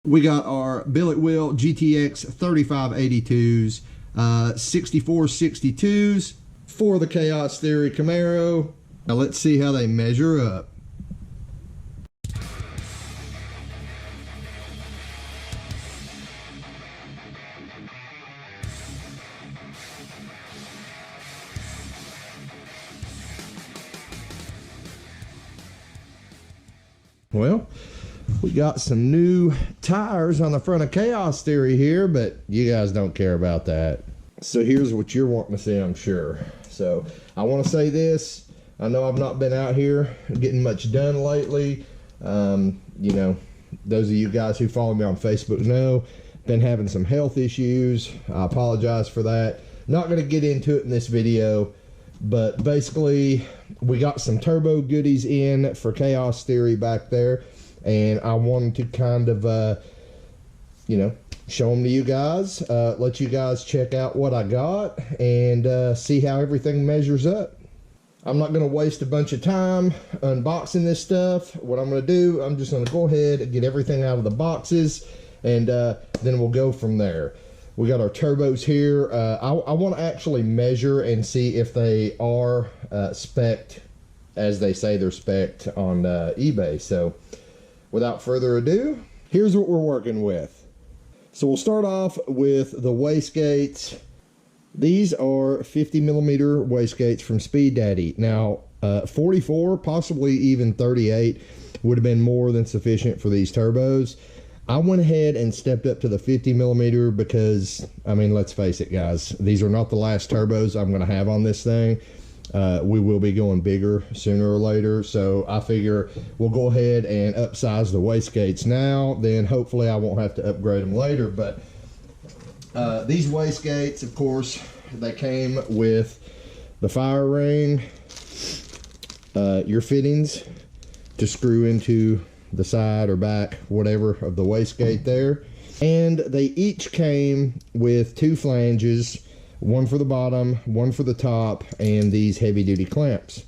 We got our billet wheel GTX3582s, 6462s for the Chaos Theory Camaro. Now let's see how they measure up. Well, we got some new tires on the front of Chaos Theory here, but you guys don't care about that. So here's what you're wanting to see, I'm sure. So I want to say this. I know I've not been out here getting much done lately. You know, those of you guys who follow me on Facebook know, been having some health issues. I apologize for that. Not going to get into it in this video, but basically we got some turbo goodies in for Chaos Theory back there, and I wanted to kind of you know, show them to you guys, let you guys check out what I got and see how everything measures up. I'm not going to waste a bunch of time unboxing this stuff. What I'm going to do, I'm just going to go ahead and get everything out of the boxes, and then we'll go from there. We got our turbos here. I want to actually measure and see if they are spec'd as they say they're spec'd on eBay. So without further ado, here's what we're working with. So we'll start off with the wastegates. These are 50mm wastegates from Speed Daddy. Now 44, possibly even 38 would have been more than sufficient for these turbos. I went ahead and stepped up to the 50mm because, I mean, let's face it, guys, these are not the last turbos I'm going to have on this thing. We will be going bigger sooner or later, so I figure we'll go ahead and upsize the wastegates now, then hopefully I won't have to upgrade them later. But these wastegates, of course, they came with the fire ring, your fittings to screw into the side or back, whatever, of the wastegate there. And they each came with two flanges, one for the bottom, one for the top, and these heavy duty clamps.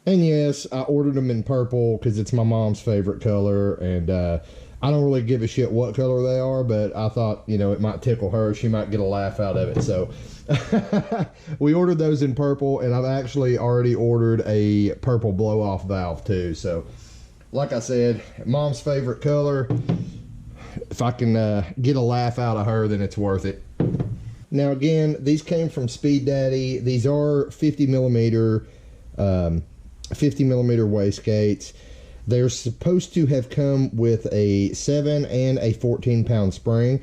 And yes, I ordered them in purple because it's my mom's favorite color, and I don't really give a shit what color they are, but I thought, you know, it might tickle her. She might get a laugh out of it. So we ordered those in purple, and I've actually already ordered a purple blow-off valve too. So like I said, mom's favorite color. If I can get a laugh out of her, then it's worth it. Now again, these came from Speed Daddy. These are 50mm wastegates. They're supposed to have come with a 7 and a 14-pound spring.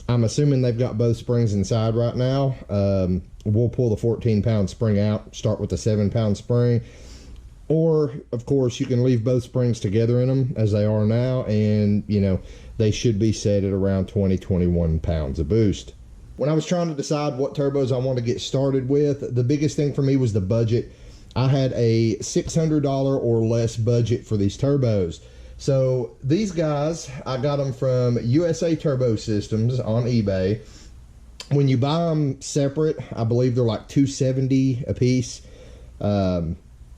I'm assuming they've got both springs inside right now. We'll pull the 14-pound spring out, start with the 7-pound spring. Or, of course, you can leave both springs together in them as they are now, and, you know, they should be set at around 20-21 pounds of boost. When I was trying to decide what turbos I want to get started with, the biggest thing for me was the budget. I had a $600 or less budget for these turbos. So these guys, I got them from USA Turbo Systems on eBay. When you buy them separate, I believe they're like $270 a piece.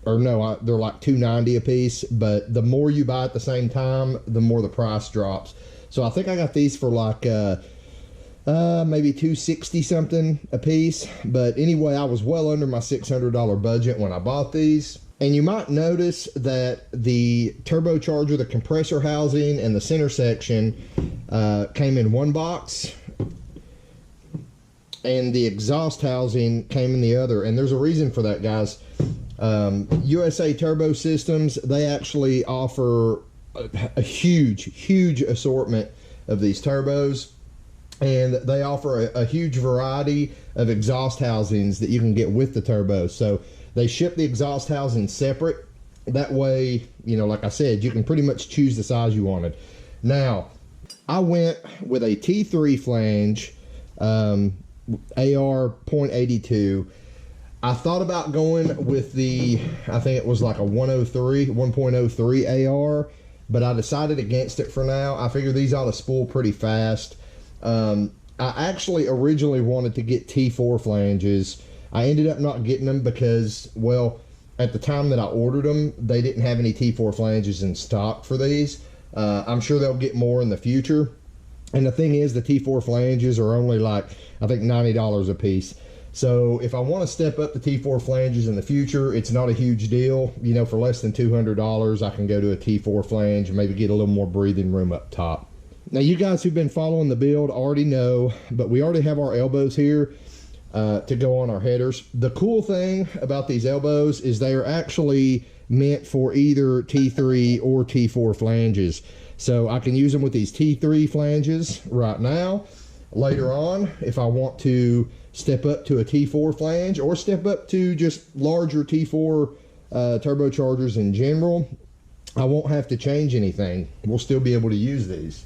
Or no, they're like $290 a piece, but the more you buy at the same time, the more the price drops. So I think I got these for like maybe $260 something a piece. But anyway, I was well under my $600 budget when I bought these. And you might notice that the turbocharger, the compressor housing, and the center section came in one box, and the exhaust housing came in the other. And there's a reason for that, guys. USA Turbo Systems, they actually offer a huge assortment of these turbos, and they offer a huge variety of exhaust housings that you can get with the turbos. So they ship the exhaust housing separate. That way, you know, like I said, you can pretty much choose the size you wanted. Now, I went with a T3 flange, AR .82. I thought about going with the, I think it was like a 1.03 AR, but I decided against it for now. I figure these ought to spool pretty fast. I actually originally wanted to get T4 flanges. I ended up not getting them because, well, at the time that I ordered them, they didn't have any T4 flanges in stock for these. I'm sure they'll get more in the future. And the thing is, the T4 flanges are only like, I think, $90 a piece. So if I want to step up the T4 flanges in the future, it's not a huge deal. You know, for less than $200, I can go to a T4 flange and maybe get a little more breathing room up top. Now, you guys who've been following the build already know, but we already have our elbows here to go on our headers. The cool thing about these elbows is they are actually meant for either T3 or T4 flanges. So I can use them with these T3 flanges right now. Later on, if I want to step up to a T4 flange or step up to just larger T4 turbochargers in general, I won't have to change anything. We'll still be able to use these.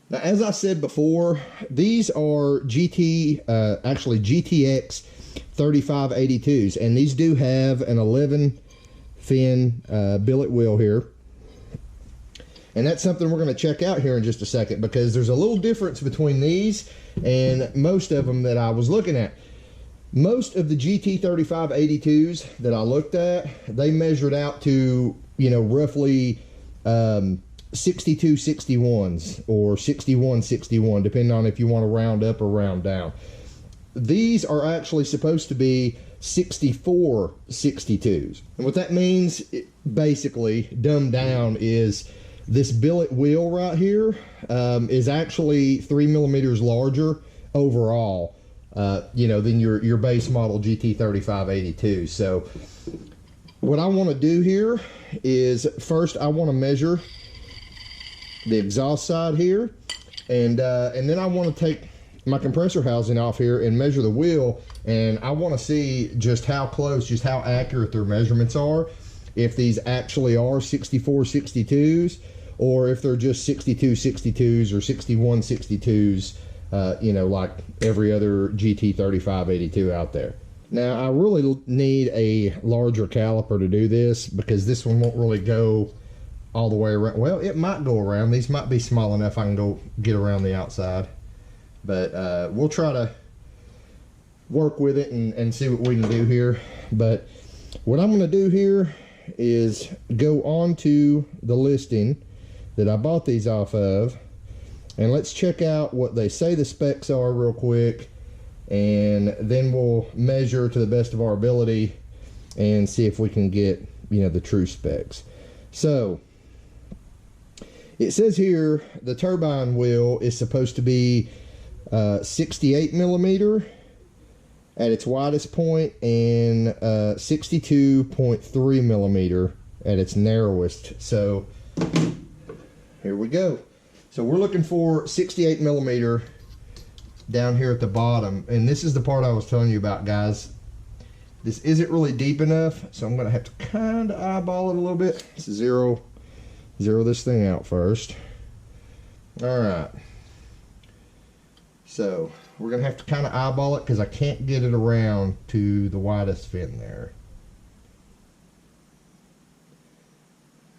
Now, as I said before, these are actually GTX 3582s, and these do have an 11 fin billet wheel here. And that's something we're going to check out here in just a second, because there's a little difference between these and most of them that I was looking at. Most of the GT3582s that I looked at, they measured out to, you know, roughly 6261s or 6161, depending on if you want to round up or round down. These are actually supposed to be 6462s. And what that means, basically, dumbed down, is this billet wheel right here is actually 3 millimeters larger overall, you know, than your base model GT3582. So what I want to do here is, first I want to measure the exhaust side here, and then I want to take my compressor housing off here and measure the wheel, and I want to see just how close, just how accurate their measurements are, if these actually are 6462s or if they're just 6262s or 6162s, you know, like every other GT3582 out there. Now, I really need a larger caliper to do this, because this one won't really go all the way around. Well, it might go around. These might be small enough I can go get around the outside. But we'll try to work with it and see what we can do here. But what I'm going to do here is go on to the listing that I bought these off of, and let's check out what they say the specs are real quick, and then we'll measure to the best of our ability and see if we can get, you know, the true specs. So it says here the turbine wheel is supposed to be 68 millimeter at its widest point and 62.3 millimeter at its narrowest. So here we go. So we're looking for 68 millimeter down here at the bottom, and this is the part I was telling you about, guys. This isn't really deep enough, so I'm going to have to kind of eyeball it a little bit. Let's zero this thing out first. All right. So we're going to have to kind of eyeball it, because I can't get it around to the widest fin there.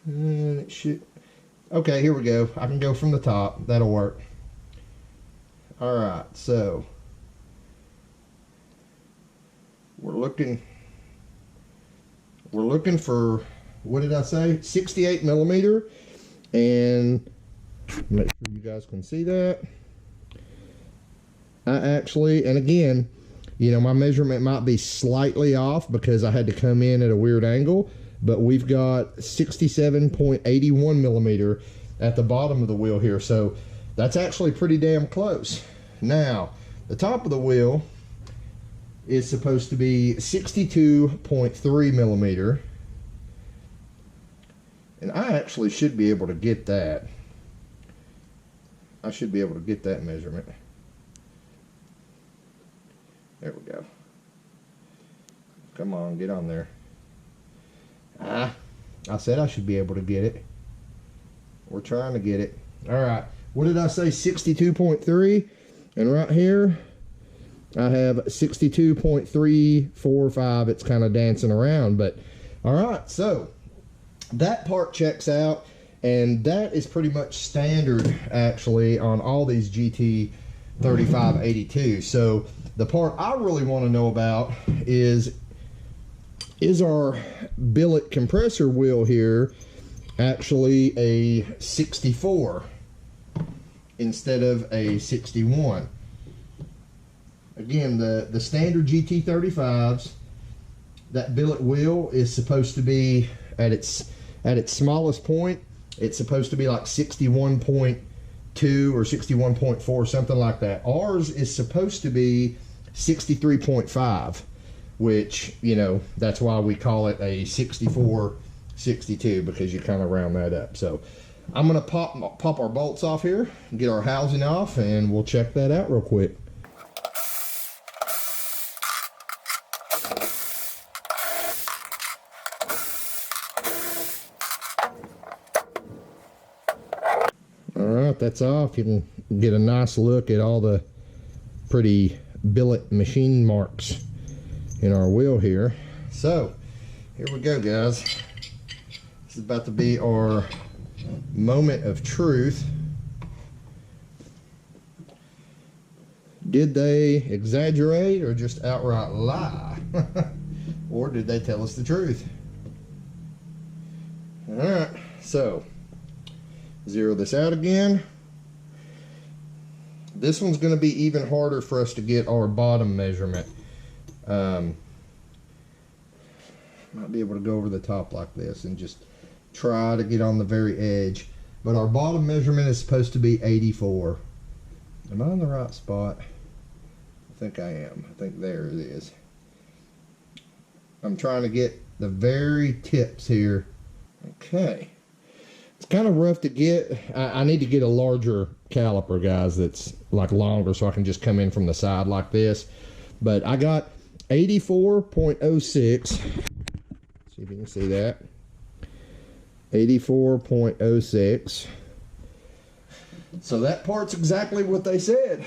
And it should... Okay, here we go. I can go from the top. That'll work. All right, so we're looking for, what did I say? 68 millimeter, and make sure you guys can see that. I actually, and again, you know, my measurement might be slightly off because I had to come in at a weird angle, but we've got 67.81 millimeter at the bottom of the wheel here, so that's actually pretty damn close. Now, the top of the wheel is supposed to be 62.3 millimeter, and I actually should be able to get that. I should be able to get that measurement. There we go. Come on, get on there. I said I should be able to get it. We're trying to get it. All right. What did I say? 62.3. And right here, I have 62.345. It's kind of dancing around, but all right. So that part checks out, and that is pretty much standard actually on all these GT3582. So the part I really want to know about is our billet compressor wheel here actually a 64 instead of a 61. Again, the standard GT35s, that billet wheel is supposed to be at its smallest point, it's supposed to be like 61.2 or 61.4, something like that. Ours is supposed to be 63.5, which, you know, that's why we call it a 64-62, because you kind of round that up. So I'm gonna pop our bolts off here, get our housing off, and we'll check that out real quick. Alright, that's off. You can get a nice look at all the pretty billet machine marks in our wheel here. So here we go, guys. This is about to be our moment of truth. Did they exaggerate or just outright lie? Or did they tell us the truth? Alright, so zero this out again. This one's going to be even harder for us to get our bottom measurement. Might be able to go over the top like this and just try to get on the very edge. But our bottom measurement is supposed to be 84. Am I in the right spot? I think I am. I think there it is. I'm trying to get the very tips here. Okay. It's kind of rough to get. I need to get a larger caliper, guys, that's like longer, so I can just come in from the side like this. But I got 84.06. See if you can see that. 84.06. So that part's exactly what they said.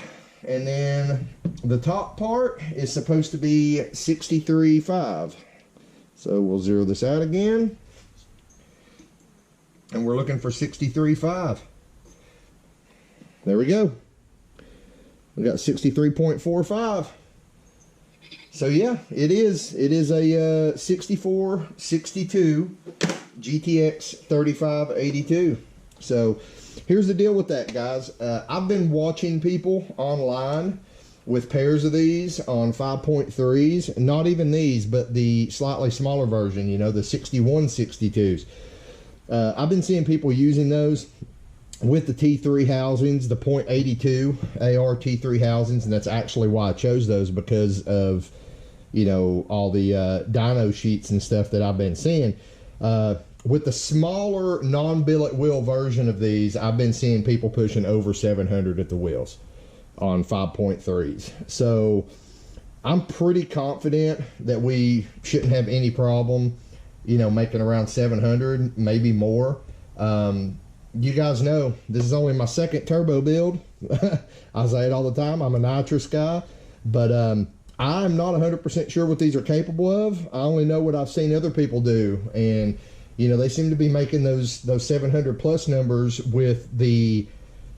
And then the top part is supposed to be 63.5. So we'll zero this out again. And we're looking for 63.5. There we go. We got 63.45. So yeah, it is a 64-62 GTX 3582. So here's the deal with that, guys. I've been watching people online with pairs of these on 5.3s, not even these, but the slightly smaller version, you know, the 61-62s. I've been seeing people using those with the T3 housings, the .82 AR T3 housings, and that's actually why I chose those, because of, you know, all the dyno sheets and stuff that I've been seeing. With the smaller non-billet wheel version of these, I've been seeing people pushing over 700 at the wheels on 5.3s. So I'm pretty confident that we shouldn't have any problem, you know, making around 700, maybe more. You guys know this is only my second turbo build. I say it all the time. I'm a nitrous guy, but I'm not 100% sure what these are capable of. I only know what I've seen other people do, and you know, they seem to be making those 700 plus numbers with the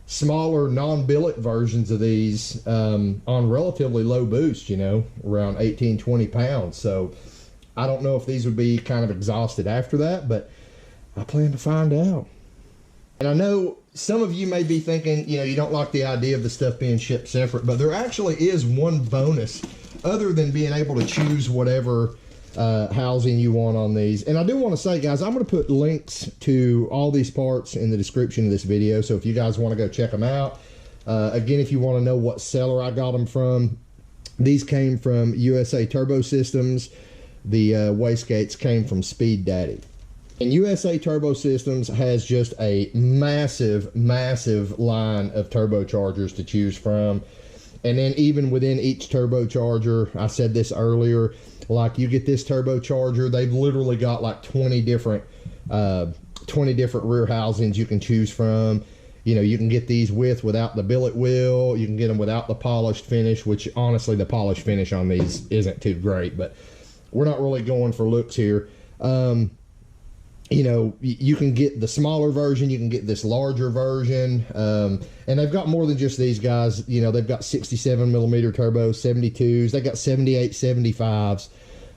smaller non-billet versions of these on relatively low boost, you know, around 18-20 pounds. So I don't know if these would be kind of exhausted after that, but I plan to find out. And I know some of you may be thinking, you know, you don't like the idea of the stuff being shipped separate, but there actually is one bonus other than being able to choose whatever housing you want on these. And I do want to say, guys, I'm going to put links to all these parts in the description of this video, so if you guys want to go check them out. Again, if you want to know what seller I got them from, these came from USA Turbo Systems. The wastegates came from Speed Daddy. And USA Turbo Systems has just a massive, massive line of turbochargers to choose from. And then even within each turbocharger, I said this earlier, like you get this turbocharger, they've literally got like 20 different rear housings you can choose from. You know, you can get these without the billet wheel. You can get them without the polished finish, which honestly the polished finish on these isn't too great, but we're not really going for looks here. You know, you can get the smaller version, you can get this larger version, and they've got more than just these guys. You know, they've got 67mm turbos, 72s, they got 7875s.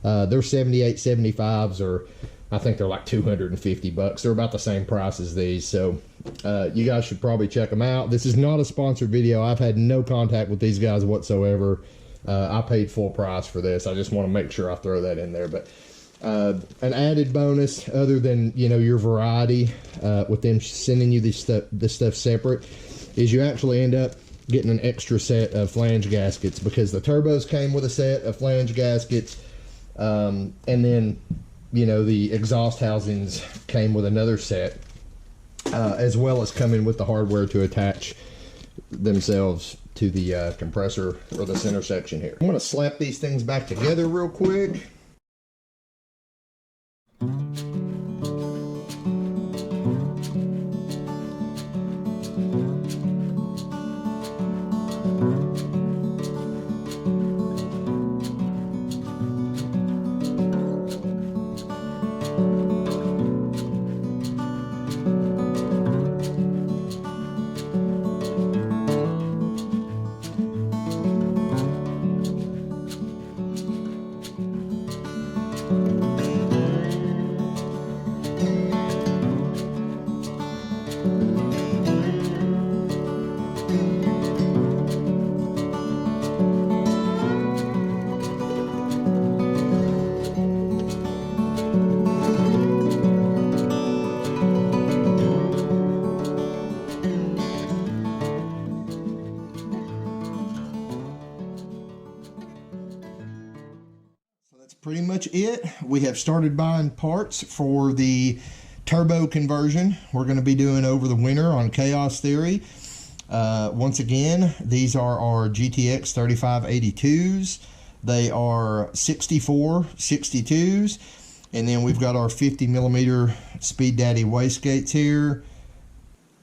Their 7875s are I think they're like 250 bucks. They're about the same price as these. So you guys should probably check them out. This is not a sponsored video. I've had no contact with these guys whatsoever. I paid full price for this. I just want to make sure I throw that in there. But an added bonus, other than, you know, your variety, with them sending you this stuff separate, is you actually end up getting an extra set of flange gaskets, because the turbos came with a set of flange gaskets, and then, you know, the exhaust housings came with another set, as well as coming with the hardware to attach themselves to the compressor or the center section here. I'm going to slap these things back together real quick. Pretty much it. We have started buying parts for the turbo conversion we're going to be doing over the winter on Chaos Theory. Once again, these are our GTX3582s. They are 64 62s, and then we've got our 50mm Speed Daddy wastegates here.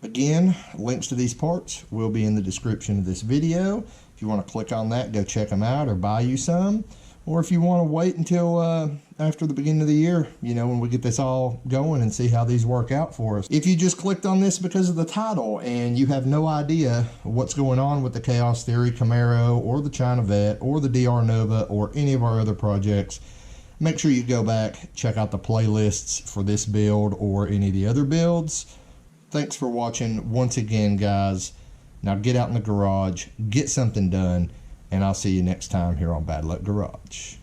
Again, links to these parts will be in the description of this video. If you want to click on that, go check them out or buy you some. Or if you want to wait until after the beginning of the year, you know, when we get this all going and see how these work out for us. If you just clicked on this because of the title and you have no idea what's going on with the Chaos Theory Camaro or the China Vet or the DR Nova or any of our other projects, make sure you go back, check out the playlists for this build or any of the other builds. Thanks for watching once again, guys. Now get out in the garage, get something done, and I'll see you next time here on Bad Luck Garage.